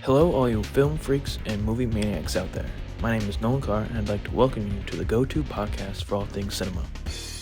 Hello all you film freaks and movie maniacs out there. My name is Nolan Carr and I'd like to welcome you to the go-to podcast for all things cinema.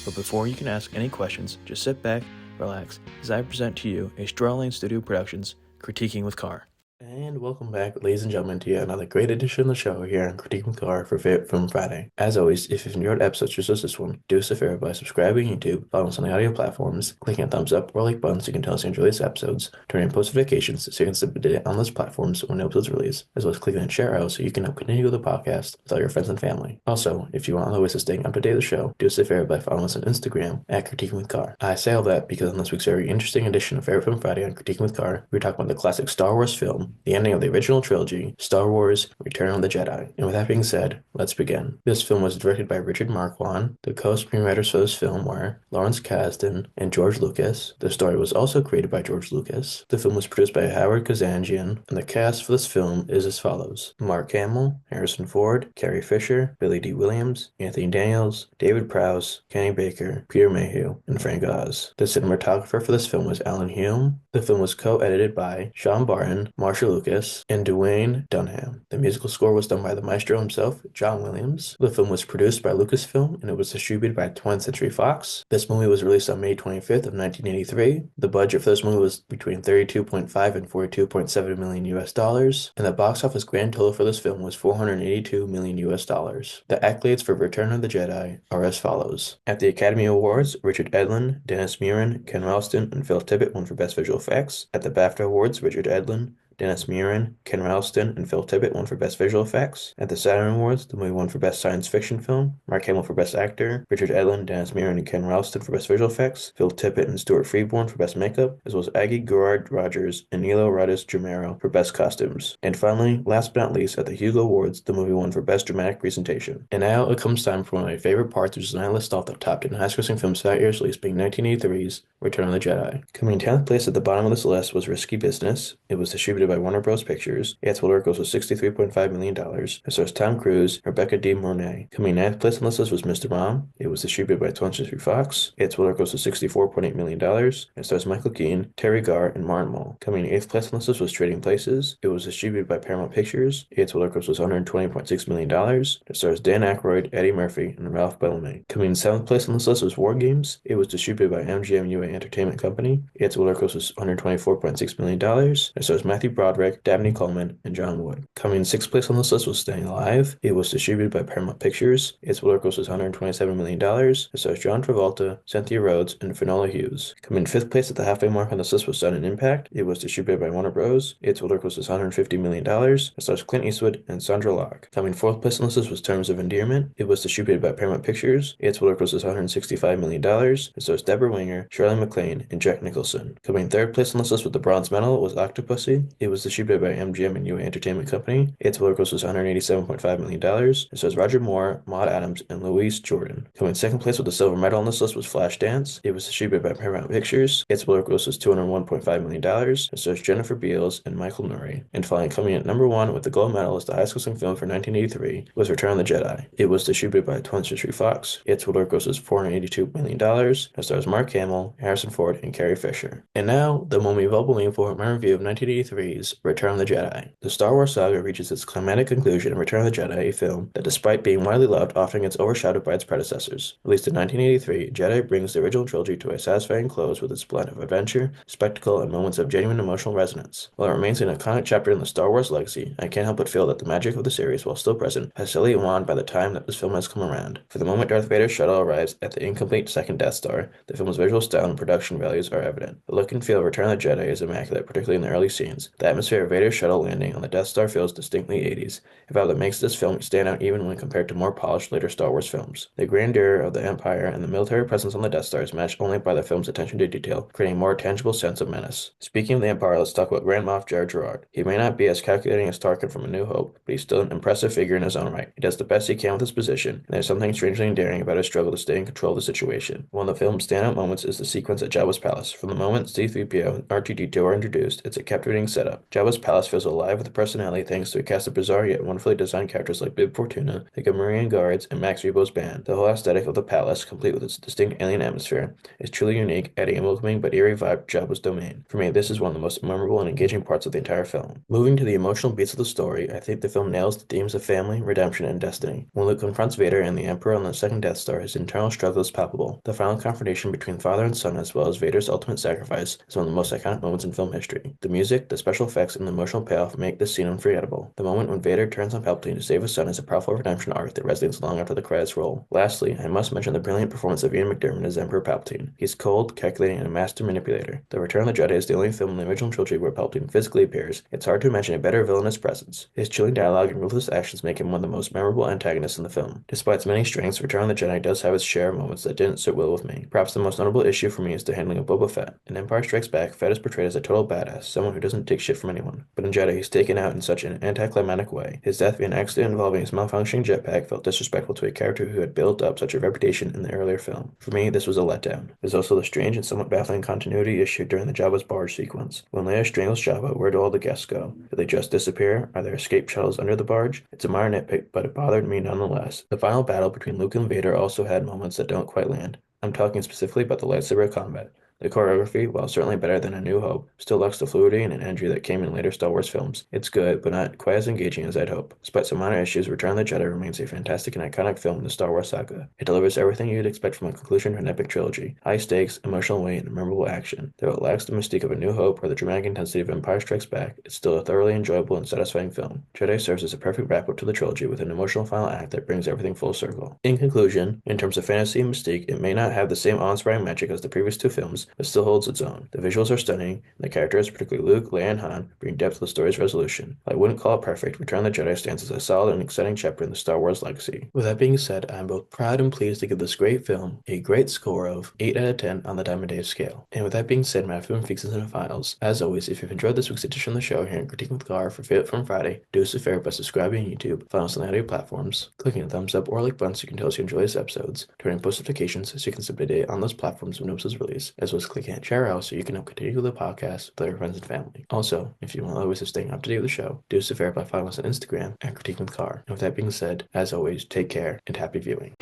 But before you can ask any questions, just sit back, relax, as I present to you a Strawlane Studio Productions Critiquing with Carr. And welcome back, ladies and gentlemen, to yet another great edition of the show here on Critiquing with Carr for Favorite Film Friday. As always, if you've enjoyed episodes just as this one, do us a favor by subscribing on YouTube, following us on the audio platforms, clicking a thumbs up or like button so you can tell us you enjoy these episodes, turning on post notifications so you can submit it on those platforms when episodes release, as well as clicking the share out so you can help continue the podcast with all your friends and family. Also, if you want other ways of staying up to date with the show, do us a favor by following us on Instagram at Critiquing with Carr. I say all that because on this week's very interesting edition of Favorite Film Friday on Critiquing with Carr, we're talking about the classic Star Wars film, the ending of the original trilogy, Star Wars Return of the Jedi. And with that being said, let's begin. This film was directed by Richard Marquand. The co-screenwriters for this film were Lawrence Kasdan and George Lucas. The story was also created by George Lucas. The film was produced by Howard Kazanjian, and the cast for this film is as follows: Mark Hamill, Harrison Ford, Carrie Fisher, Billy D. Williams, Anthony Daniels, David Prowse, Kenny Baker, Peter Mayhew, and Frank Oz. The cinematographer for this film was Alan Hume. The film was co-edited by Sean Barton, Marsha Lucas, and Dwayne Dunham. The musical score was done by the maestro himself, John Williams. The film was produced by Lucasfilm and it was distributed by 20th Century Fox. This movie was released on May 25th of 1983. The budget for this movie was between 32.5 and 42.7 million US dollars, and the box office grand total for this film was 482 million US dollars. The accolades for Return of the Jedi are as follows. At the Academy Awards, Richard Edlund, Dennis Muren, Ken Ralston, and Phil Tippett won for Best Visual Effects. At the BAFTA Awards, Richard Edlund, Dennis Muren, Ken Ralston, and Phil Tippett won for Best Visual Effects. At the Saturn Awards, the movie won for Best Science Fiction Film, Mark Hamill for Best Actor, Richard Edlund, Dennis Muren, and Ken Ralston for Best Visual Effects, Phil Tippett and Stuart Freeborn for Best Makeup, as well as Aggie Gerard Rogers and Nilo Radis Jamero for Best Costumes. And finally, last but not least, at the Hugo Awards, the movie won for Best Dramatic Presentation. And now it comes time for one of my favorite parts, which is when I list off the top 10 highest-grossing films that year's release, being 1983's Return of the Jedi. Coming in 10th place at the bottom of this list was Risky Business. It was distributed by Warner Bros. Pictures. Its total gross was $63.5 million. It stars Tom Cruise, Rebecca De Mornay. Coming in 9th place on this list was Mr. Mom. It was distributed by 20th Century Fox. Its total gross was $64.8 million. It stars Michael Keane, Terry Garr, and Martin Mull. Coming in 8th place on this list was Trading Places. It was distributed by Paramount Pictures. Its total gross was $120.6 million. It stars Dan Aykroyd, Eddie Murphy, and Ralph Bellamy. Coming in 7th place on this list was War Games. It was distributed by MGM UA Entertainment Company. Its total gross was $124.6 million. It stars Matthew Broderick, Dabney Coleman, and John Wood. Coming in 6th place on this list was Staying Alive. It was distributed by Paramount Pictures. Its total gross was $127 million. It stars John Travolta, Cynthia Rhodes, and Finola Hughes. Coming in 5th place at the halfway mark on this list was Sudden Impact. It was distributed by Warner Bros. Its total gross was $150 million. It stars Clint Eastwood and Sandra Locke. Coming in 4th place on this list was Terms of Endearment. It was distributed by Paramount Pictures. Its total gross was $165 million. It stars Deborah Winger, Shirley MacLaine, and Jack Nicholson. Coming in 3rd place on this list with the bronze medal was Octopussy. It was distributed by MGM and UA Entertainment Company. Its total gross was $187.5 million. It stars Roger Moore, Maude Adams, and Louise Jordan. Coming in 2nd place with the silver medal on this list was Flashdance. It was distributed by Paramount Pictures. Its total gross was $201.5 million. It stars Jennifer Beals and Michael Nouri. And finally, coming in at number 1 with the gold medal as the highest-grossing film for 1983 was Return of the Jedi. It was distributed by 20th Century Fox. Its total gross was $482 million. It stars Mark Hamill, Harrison Ford, and Carrie Fisher. And now, the moment you've all been waiting for, my review of 1983's Return of the Jedi. The Star Wars saga reaches its climatic conclusion in Return of the Jedi, a film that, despite being widely loved, often gets overshadowed by its predecessors. Released in 1983, Jedi brings the original trilogy to a satisfying close with its blend of adventure, spectacle, and moments of genuine emotional resonance. While it remains an iconic chapter in the Star Wars legacy, I can't help but feel that the magic of the series, while still present, has steadily waned by the time that this film has come around. For the moment Darth Vader's shuttle arrives at the incomplete second Death Star, the film's visual style and production values are evident. The look and feel of Return of the Jedi is immaculate, particularly in the early scenes. The atmosphere of Vader's shuttle landing on the Death Star feels distinctly 80s, a vibe that makes this film stand out even when compared to more polished later Star Wars films. The grandeur of the Empire and the military presence on the Death Star is matched only by the film's attention to detail, creating a more tangible sense of menace. Speaking of the Empire, let's talk about Grand Moff Jar Jar. He may not be as calculating as Tarkin from A New Hope, but he's still an impressive figure in his own right. He does the best he can with his position, and there's something strangely endearing about his struggle to stay in control of the situation. One of the film's standout moments is the sequence sequence at Jabba's palace. From the moment C-3PO and R2-D2 are introduced, it's a captivating setup. Jabba's palace feels alive with personality thanks to a cast of bizarre yet wonderfully designed characters like Bib Fortuna, the Gamorrean guards, and Max Rebo's band. The whole aesthetic of the palace, complete with its distinct alien atmosphere, is truly unique, adding a welcoming but eerie vibe to Jabba's domain. For me, this is one of the most memorable and engaging parts of the entire film. Moving to the emotional beats of the story, I think the film nails the themes of family, redemption, and destiny. When Luke confronts Vader and the Emperor on the second Death Star, his internal struggle is palpable. The final confrontation between father and son, as well as Vader's ultimate sacrifice, is one of the most iconic moments in film history. The music, the special effects, and the emotional payoff make this scene unforgettable. The moment when Vader turns on Palpatine to save his son is a powerful redemption arc that resonates long after the credits roll. Lastly, I must mention the brilliant performance of Ian McDiarmid as Emperor Palpatine. He's cold, calculating, and a master manipulator. The Return of the Jedi is the only film in the original trilogy where Palpatine physically appears. It's hard to imagine a better villainous presence. His chilling dialogue and ruthless actions make him one of the most memorable antagonists in the film. Despite its many strengths, Return of the Jedi does have its share of moments that didn't sit well with me. Perhaps the most notable issue for me is the handling of Boba Fett. In Empire Strikes Back, Fett is portrayed as a total badass, someone who doesn't take shit from anyone. But in Jedi, he's taken out in such an anticlimactic way. His death via an accident involving his malfunctioning jetpack felt disrespectful to a character who had built up such a reputation in the earlier film. For me, this was a letdown. There's also the strange and somewhat baffling continuity issue during the Jabba's barge sequence. When Leia strangles Jabba, where do all the guests go? Do they just disappear? Are there escape shuttles under the barge? It's a minor nitpick, but it bothered me nonetheless. The final battle between Luke and Vader also had moments that don't quite land. I'm talking specifically about the lightsaber combat. The choreography, while certainly better than A New Hope, still lacks the fluidity and energy that came in later Star Wars films. It's good, but not quite as engaging as I'd hope. Despite some minor issues, Return of the Jedi remains a fantastic and iconic film in the Star Wars saga. It delivers everything you'd expect from a conclusion to an epic trilogy. High stakes, emotional weight, and memorable action. Though it lacks the mystique of A New Hope or the dramatic intensity of Empire Strikes Back, it's still a thoroughly enjoyable and satisfying film. Jedi serves as a perfect wrap-up to the trilogy with an emotional final act that brings everything full circle. In conclusion, in terms of fantasy and mystique, it may not have the same awe-inspiring magic as the previous two films, but still holds its own. The visuals are stunning, and the characters, particularly Luke, Leia, and Han, bring depth to the story's resolution. While I wouldn't call it perfect, Return of the Jedi stands as a solid and exciting chapter in the Star Wars legacy. With that being said, I'm both proud and pleased to give this great film a great score of 8 out of 10 on the Diamond Dave scale. And with that being said, my film Feeks and Cinephiles, as always, if you've enjoyed this week's edition of the show here in Critique with Carr for Favorite from Friday, do us a favor by subscribing on YouTube, follow us on the audio platforms, clicking the thumbs up or like button so you can tell us you enjoy these episodes, turning post notifications so you can stay up to date on those platforms when episodes release, as well as clicking that share out so you can help continue the podcast with your friends and family. Also, if you want other ways of staying up to date with the show, do us a favor by following us on Instagram at Critique with Carr. And with that being said, as always, take care and happy viewing.